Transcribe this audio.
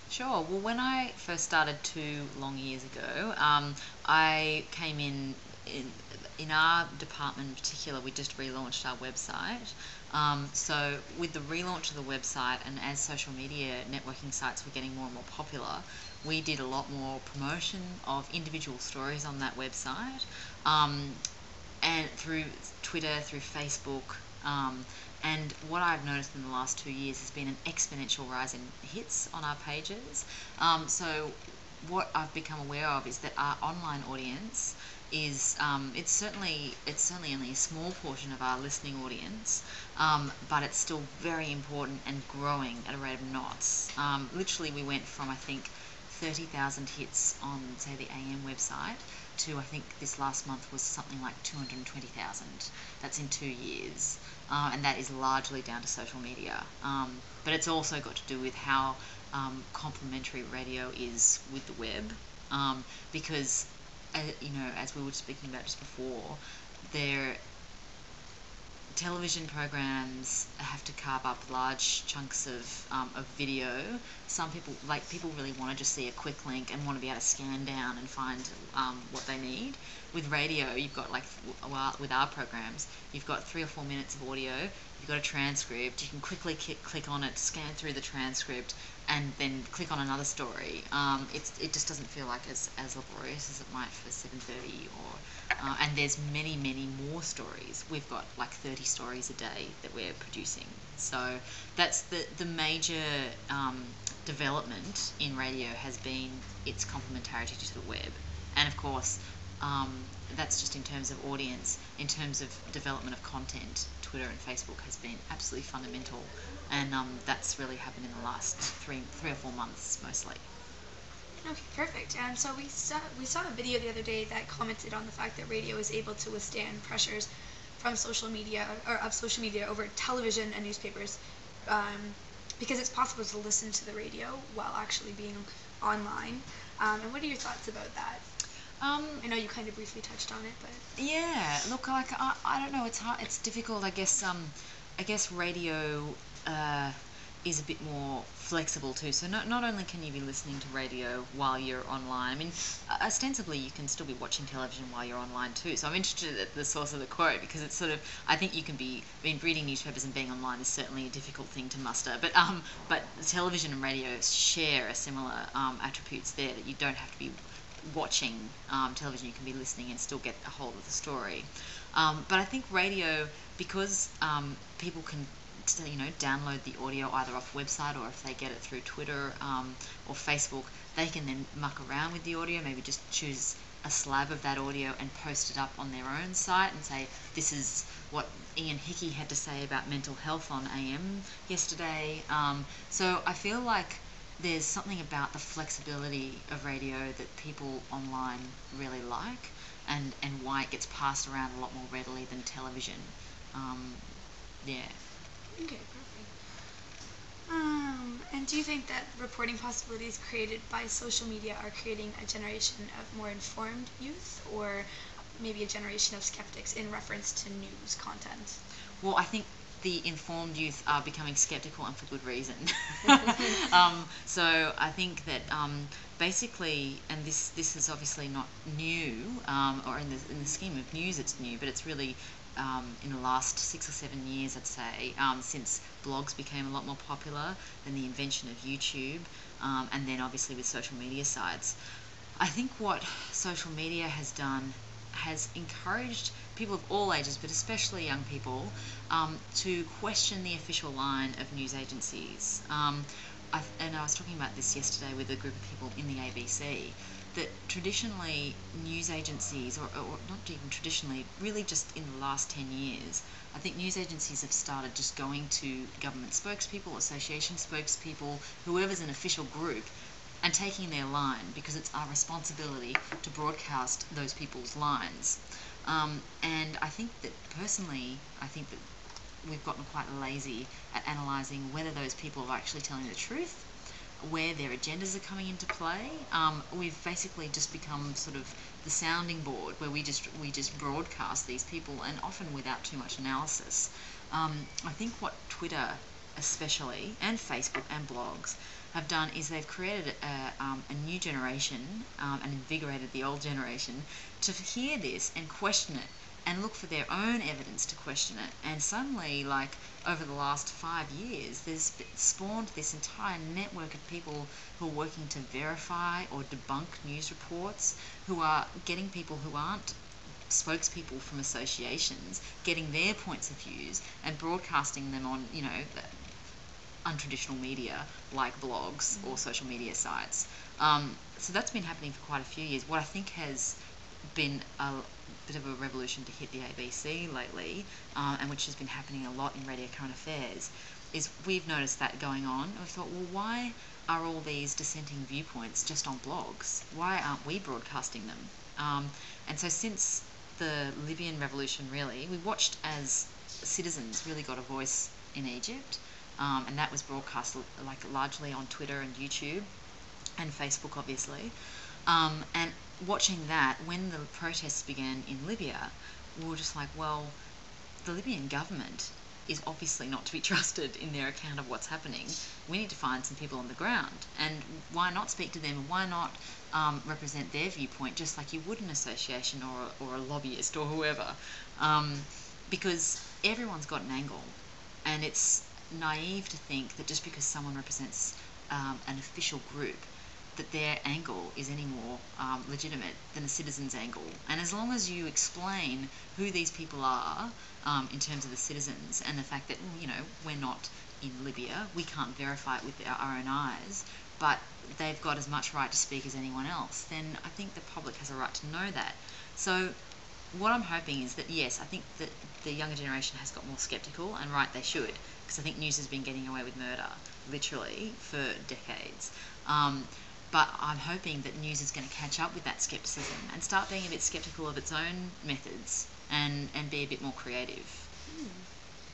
Sure. Well, when I first started 2 long years ago, I came in our department in particular. We just relaunched our website. So with the relaunch of the website, and as social media networking sites were getting more and more popular, we did a lot more promotion of individual stories on that website, um, and through Twitter, through Facebook. And what I've noticed in the last 2 years has been an exponential rise in hits on our pages. So what I've become aware of is that our online audience is it's certainly only a small portion of our listening audience, but it's still very important and growing at a rate of knots. Literally, we went from, I think, 30,000 hits on, say, the AM website to, I think this last month was something like 220,000. That's in 2 years, and that is largely down to social media. But it's also got to do with how complementary radio is with the web, because as we were speaking about just before, there television programs have to carve up large chunks of video. Some people really want to just see a quick link and want to be able to scan down and find what they need. With radio, you've got with our programs, you've got 3 or 4 minutes of audio. You've got a transcript. You can quickly click on it, scan through the transcript, and then click on another story. It just doesn't feel like as laborious as it might for 7:30 and there's many more stories. We've got like 30 stories a day that we're producing. So that's the major development in radio has been its complementarity to the web. And of course, that's just in terms of audience. In terms of development of content, Twitter and Facebook has been absolutely fundamental, and that's really happened in the last 3 or 4 months mostly. Okay, perfect. And so we saw a video the other day that commented on the fact that radio is able to withstand pressures from social media or of social media over television and newspapers, because it's possible to listen to the radio while actually being online. And what are your thoughts about that? I know you kind of briefly touched on it, but Yeah, look, like I don't know. It's hard. It's difficult. I guess radio is a bit more flexible too. So not only can you be listening to radio while you're online. I mean, ostensibly you can still be watching television while you're online too. So I'm interested at the source of the quote, because it's sort of, I think you can be. I mean, reading newspapers and being online is certainly a difficult thing to muster. But television and radio share a similar attributes there, that you don't have to be watching television. You can be listening and still get a hold of the story. But I think radio, because people can download the audio either off website, or if they get it through Twitter or Facebook, they can then muck around with the audio, maybe just choose a slab of that audio and post it up on their own site and say, this is what Ian Hickey had to say about mental health on AM yesterday. So I feel like there's something about the flexibility of radio that people online really like, and why it gets passed around a lot more readily than television. Yeah. okay, perfect. And do you think that reporting possibilities created by social media are creating a generation of more informed youth, or maybe a generation of skeptics in reference to news content? Well, I think the informed youth are becoming skeptical, and for good reason. So I think that basically, and this is obviously not new, or in the scheme of news it's new, but it's really in the last 6 or 7 years, I'd say, since blogs became a lot more popular, than the invention of YouTube, and then obviously with social media sites. I think what social media has done has encouraged people of all ages, but especially young people, to question the official line of news agencies. And I was talking about this yesterday with a group of people in the ABC, that traditionally news agencies, or not even traditionally, really just in the last 10 years, I think news agencies have started just going to government spokespeople, association spokespeople, whoever's an official group, and taking their line, because it's our responsibility to broadcast those people's lines. And I think that personally, I think that we've gotten quite lazy at analysing whether those people are actually telling the truth, where their agendas are coming into play. We've basically just become sort of the sounding board, where we just broadcast these people, and often without too much analysis. I think what Twitter especially, and Facebook and blogs, have done is they've created a new generation and invigorated the old generation to hear this and question it and look for their own evidence to question it. And suddenly, like, over the last 5 years, there's spawned this entire network of people who are working to verify or debunk news reports, who are getting people who aren't spokespeople from associations, getting their points of views and broadcasting them on, untraditional media like blogs or social media sites. So that's been happening for quite a few years. What I think has been a bit of a revolution to hit the ABC lately, and which has been happening a lot in Radio Current Affairs, is we've noticed that going on. And we thought, well, why are all these dissenting viewpoints just on blogs? Why aren't we broadcasting them? And so since the Libyan revolution, really, we watched as citizens really got a voice in Egypt, and that was broadcast largely on Twitter and YouTube and Facebook, obviously. And watching that, when the protests began in Libya, we were just like, well, the Libyan government is obviously not to be trusted in their account of what's happening. We need to find some people on the ground, and why not speak to them, and why not represent their viewpoint just like you would an association or a lobbyist or whoever, because everyone's got an angle, and it's naive to think that just because someone represents an official group, that their angle is any more legitimate than a citizen's angle. And as long as you explain who these people are in terms of the citizens, and the fact that, we're not in Libya, we can't verify it with our own eyes, but they've got as much right to speak as anyone else, then I think the public has a right to know that. So what I'm hoping is that, yes, I think that the younger generation has got more sceptical, and right, they should, because I think news has been getting away with murder, literally, for decades. But I'm hoping that news is going to catch up with that scepticism and start being a bit sceptical of its own methods and be a bit more creative.